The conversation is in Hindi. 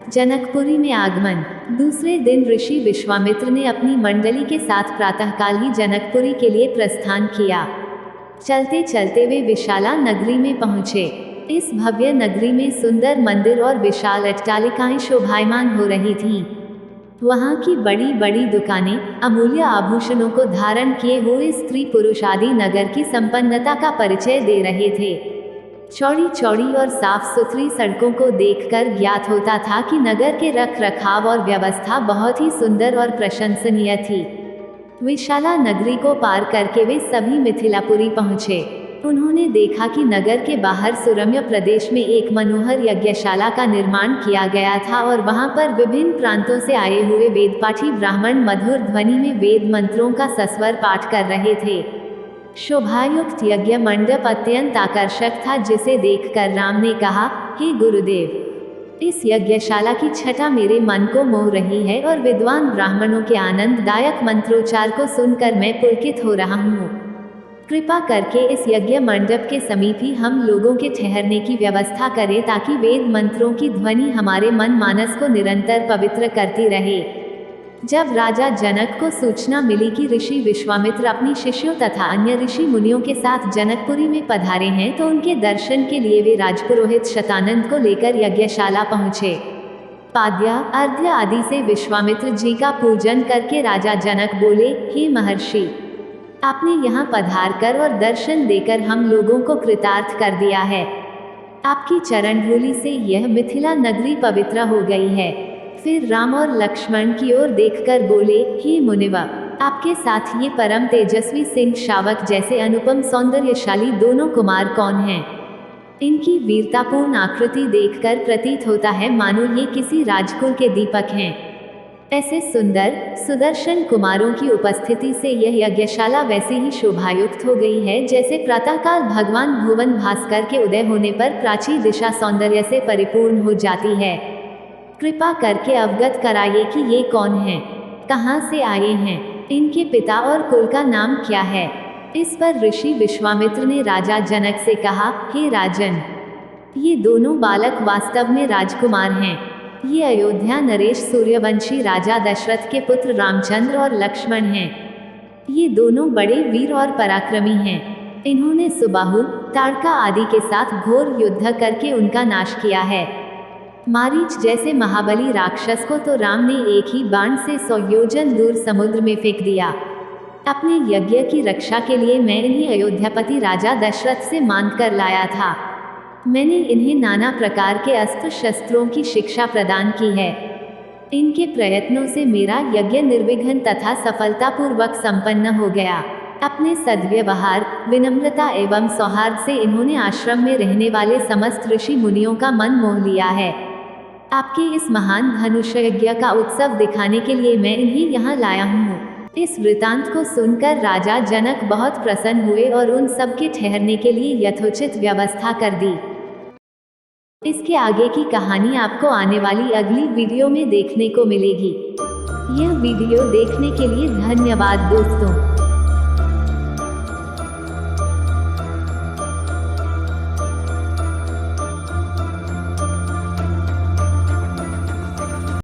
जनकपुरी में आगमन। दूसरे दिन ऋषि विश्वामित्र ने अपनी मंडली के साथ प्रातःकाल ही जनकपुरी के लिए प्रस्थान किया। चलते चलते वे विशाला नगरी में पहुँचे। इस भव्य नगरी में सुंदर मंदिर और विशाल अट्टालिकाएं शोभायमान हो रही थीं। वहाँ की बड़ी बड़ी दुकानें अमूल्य आभूषणों को धारण किए हुए स्त्री पुरुष आदि नगर की संपन्नता का परिचय दे रहे थे। चौड़ी चौड़ी और साफ सुथरी सड़कों को देखकर ज्ञात होता था कि नगर के रख रखाव और व्यवस्था बहुत ही सुंदर और प्रशंसनीय थी। विशाला नगरी को पार करके वे सभी मिथिलापुरी पहुँचे। उन्होंने देखा कि नगर के बाहर सुरम्य प्रदेश में एक मनोहर यज्ञशाला का निर्माण किया गया था और वहां पर विभिन्न प्रांतों से आए हुए वेदपाठी ब्राह्मण मधुर ध्वनि में वेद मंत्रों का सस्वर पाठ कर रहे थे। शोभायुक्त यज्ञ मंडप अत्यंत आकर्षक था, जिसे देखकर राम ने कहा, हे गुरुदेव, इस यज्ञशाला की छटा मेरे मन को मोह रही है और विद्वान ब्राह्मणों के आनंददायक मंत्रोच्चार को सुनकर मैं पुलकित हो रहा हूँ। कृपा करके इस यज्ञ मंडप के समीप ही हम लोगों के ठहरने की व्यवस्था करें, ताकि वेद मंत्रों की ध्वनि हमारे मन मानस को निरंतर पवित्र करती रहे। जब राजा जनक को सूचना मिली कि ऋषि विश्वामित्र अपनी शिष्यों तथा अन्य ऋषि मुनियों के साथ जनकपुरी में पधारे हैं, तो उनके दर्शन के लिए वे राजपुरोहित शतानंद को लेकर यज्ञशाला पहुँचे। पाद्य अर्घ्य आदि से विश्वामित्र जी का पूजन करके राजा जनक बोले, हे महर्षि, आपने यहाँ पधार कर और दर्शन देकर हम लोगों को कृतार्थ कर दिया है। आपकी चरण धूलि से यह मिथिला नगरी पवित्र हो गई है। फिर राम और लक्ष्मण की ओर देखकर बोले, हे मुनिव, आपके साथ ये परम तेजस्वी सिंह शावक जैसे अनुपम सौंदर्यशाली दोनों कुमार कौन हैं? इनकी वीरतापूर्ण आकृति देखकर प्रतीत होता है मानो ये किसी राजकुल के दीपक हैं। ऐसे सुंदर सुदर्शन कुमारों की उपस्थिति से यह यज्ञशाला वैसे ही शोभायुक्त हो गई है, जैसे प्रातःकाल भगवान भुवन भास्कर के उदय होने पर प्राची दिशा सौंदर्य से परिपूर्ण हो जाती है। कृपा करके अवगत कराइए कि ये कौन हैं, कहाँ से आए हैं, इनके पिता और कुल का नाम क्या है। इस पर ऋषि विश्वामित्र ने राजा जनक से कहा, हे राजन, ये दोनों बालक वास्तव में राजकुमार हैं। ये अयोध्या नरेश सूर्यवंशी राजा दशरथ के पुत्र रामचंद्र और लक्ष्मण हैं। ये दोनों बड़े वीर और पराक्रमी हैं। इन्होंने सुबाहु, ताड़का आदि के साथ घोर युद्ध करके उनका नाश किया है। मारीच जैसे महाबली राक्षस को तो राम ने एक ही बाण से 100 योजन दूर समुद्र में फेंक दिया। अपने यज्ञ की रक्षा के लिए मैं इन्हें अयोध्यापति राजा दशरथ से मांग कर लाया था। मैंने इन्हें नाना प्रकार के अस्त्र शस्त्रों की शिक्षा प्रदान की है। इनके प्रयत्नों से मेरा यज्ञ निर्विघ्न तथा सफलतापूर्वक संपन्न हो गया। अपने सद्व्यवहार, विनम्रता एवं सौहार्द से इन्होंने आश्रम में रहने वाले समस्त ऋषि मुनियों का मन मोह लिया है। आपके इस महान धनुष यज्ञ का उत्सव दिखाने के लिए मैं इन्हें यहाँ लाया हूँ। इस वृतांत को सुनकर राजा जनक बहुत प्रसन्न हुए और उन सब के ठहरने के लिए यथोचित व्यवस्था कर दी। इसके आगे की कहानी आपको आने वाली अगली वीडियो में देखने को मिलेगी। यह वीडियो देखने के लिए धन्यवाद दोस्तों।